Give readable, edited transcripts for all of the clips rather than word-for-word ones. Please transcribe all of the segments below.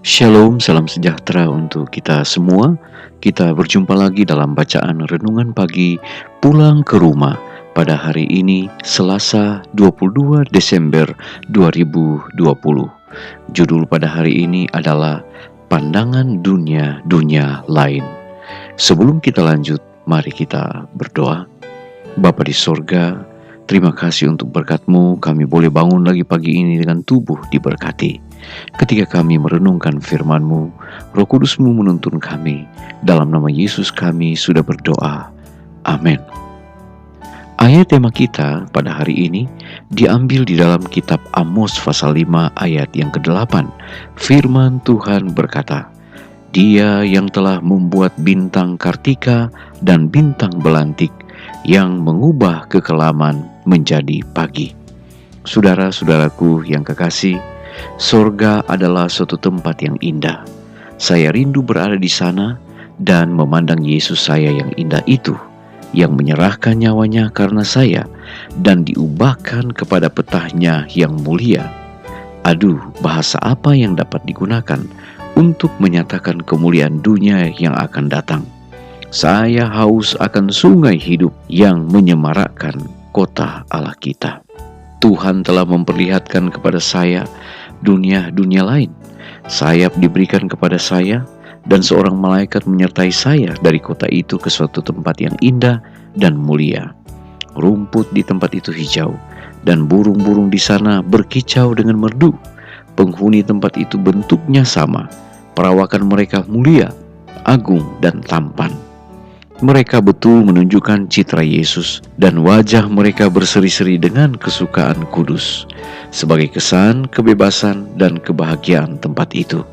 Shalom, salam sejahtera untuk kita semua. Kita berjumpa lagi dalam bacaan renungan pagi pulang ke rumah pada hari ini Selasa 22 Desember 2020. Judul pada hari ini adalah Pandangan Dunia Lain. Sebelum kita lanjut, mari kita berdoa. Bapa di sorga, terima kasih untuk berkat-Mu, kami boleh bangun lagi pagi ini dengan tubuh diberkati. Ketika kami merenungkan firman-Mu, Roh Kudus-Mu menuntun kami. Dalam nama Yesus kami sudah berdoa. Amin. Ayat tema kita pada hari ini diambil di dalam kitab Amos pasal 5 ayat yang ke-8. Firman Tuhan berkata, Dia yang telah membuat bintang Kartika dan bintang belantik, yang mengubah kekelaman menjadi pagi. Saudara-saudaraku yang kekasih, sorga adalah suatu tempat yang indah. Saya rindu berada di sana dan memandang Yesus saya yang indah itu, yang menyerahkan nyawanya karena saya dan diubahkan kepada petahnya yang mulia. Aduh, bahasa apa yang dapat digunakan untuk menyatakan kemuliaan dunia yang akan datang. Saya haus akan sungai hidup yang menyemarakkan kota Allah kita. Tuhan telah memperlihatkan kepada saya dunia lain. Sayap diberikan kepada saya, dan seorang malaikat menyertai saya dari kota itu ke suatu tempat yang indah dan mulia. Rumput di tempat itu hijau, dan burung-burung di sana berkicau dengan merdu. Penghuni tempat itu bentuknya sama, perawakan mereka mulia, agung dan tampan. Mereka betul menunjukkan citra Yesus, dan wajah mereka berseri-seri dengan kesukaan kudus, sebagai kesan kebebasan dan kebahagiaan tempat itu.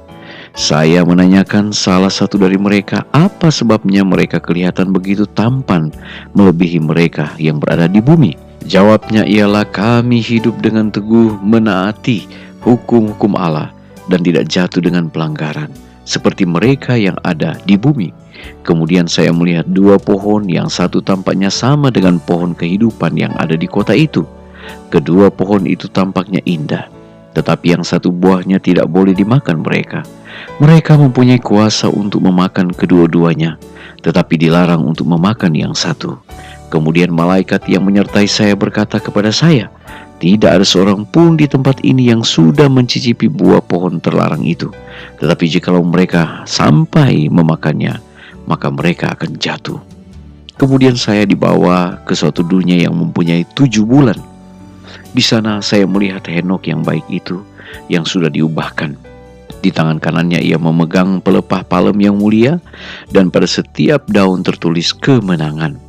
Saya menanyakan salah satu dari mereka, apa sebabnya mereka kelihatan begitu tampan melebihi mereka yang berada di bumi. Jawabnya ialah, kami hidup dengan teguh menaati hukum-hukum Allah dan tidak jatuh dengan pelanggaran, seperti mereka yang ada di bumi. Kemudian saya melihat dua pohon, yang satu tampaknya sama dengan pohon kehidupan yang ada di kota itu. Kedua pohon itu tampaknya indah, tetapi yang satu buahnya tidak boleh dimakan mereka. Mereka mempunyai kuasa untuk memakan kedua-duanya, tetapi dilarang untuk memakan yang satu. Kemudian malaikat yang menyertai saya berkata kepada saya, tidak ada seorang pun di tempat ini yang sudah mencicipi buah pohon terlarang itu. Tetapi jikalau mereka sampai memakannya, maka mereka akan jatuh. Kemudian saya dibawa ke suatu dunia yang mempunyai 7 bulan. Di sana saya melihat Henok yang baik itu, yang sudah diubahkan. Di tangan kanannya ia memegang pelepah palem yang mulia, dan pada setiap daun tertulis kemenangan.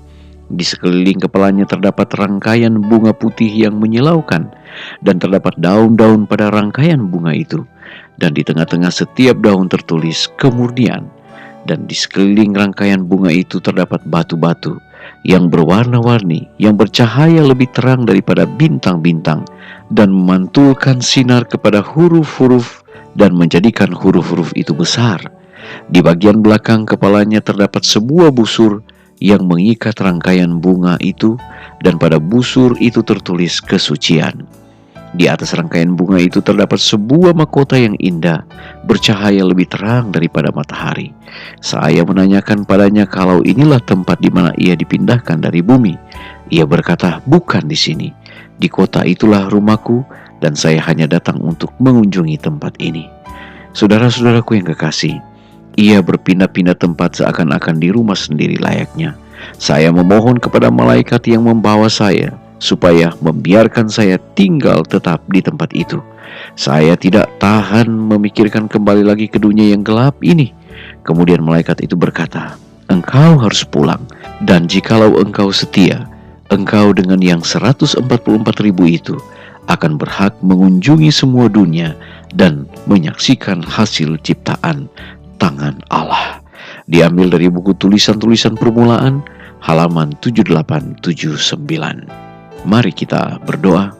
Di sekeliling kepalanya terdapat rangkaian bunga putih yang menyilaukan, dan terdapat daun-daun pada rangkaian bunga itu. Dan di tengah-tengah setiap daun tertulis kemurnian. Dan di sekeliling rangkaian bunga itu terdapat batu-batu yang berwarna-warni, yang bercahaya lebih terang daripada bintang-bintang, dan memantulkan sinar kepada huruf-huruf dan menjadikan huruf-huruf itu besar. Di bagian belakang kepalanya terdapat sebuah busur yang mengikat rangkaian bunga itu, dan pada busur itu tertulis kesucian. Di atas rangkaian bunga itu terdapat sebuah mahkota yang indah, bercahaya lebih terang daripada matahari. Saya menanyakan padanya kalau inilah tempat di mana ia dipindahkan dari bumi. Ia berkata, bukan di sini. Di kota itulah rumahku, dan saya hanya datang untuk mengunjungi tempat ini. Saudara-saudaraku yang kekasih, ia berpindah-pindah tempat seakan-akan di rumah sendiri layaknya. Saya memohon kepada malaikat yang membawa saya, supaya membiarkan saya tinggal tetap di tempat itu. Saya tidak tahan memikirkan kembali lagi ke dunia yang gelap ini. Kemudian malaikat itu berkata, engkau harus pulang, dan jikalau engkau setia, engkau dengan yang 144.000 itu akan berhak mengunjungi semua dunia dan menyaksikan hasil ciptaan tangan Allah. Diambil dari buku tulisan-tulisan permulaan, halaman 7879. Mari kita berdoa.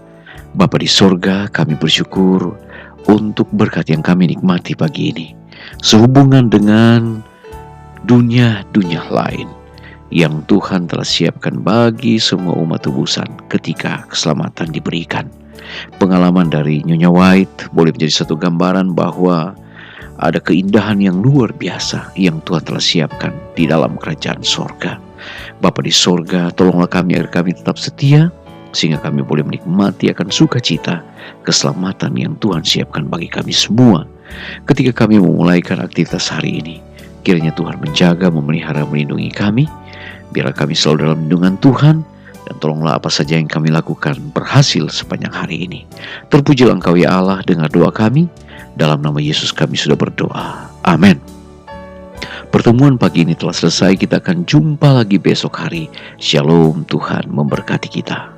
Bapa di sorga, kami bersyukur untuk berkat yang kami nikmati pagi ini, sehubungan dengan dunia lain yang Tuhan telah siapkan bagi semua umat tebusan ketika keselamatan diberikan. Pengalaman dari Nyonya White boleh menjadi satu gambaran bahwa Ada keindahan yang luar biasa yang Tuhan telah siapkan di dalam kerajaan sorga. Bapa di sorga, tolonglah kami agar kami tetap setia, sehingga kami boleh menikmati akan sukacita, keselamatan yang Tuhan siapkan bagi kami semua. Ketika kami memulaikan aktivitas hari ini, kiranya Tuhan menjaga, memelihara, melindungi kami. Biarlah kami selalu dalam lindungan Tuhan, dan tolonglah apa saja yang kami lakukan berhasil sepanjang hari ini. Terpujilah Engkau ya Allah, dengar doa kami. Dalam nama Yesus kami sudah berdoa. Amin. Pertemuan pagi ini telah selesai, kita akan jumpa lagi besok hari. Shalom, Tuhan memberkati kita.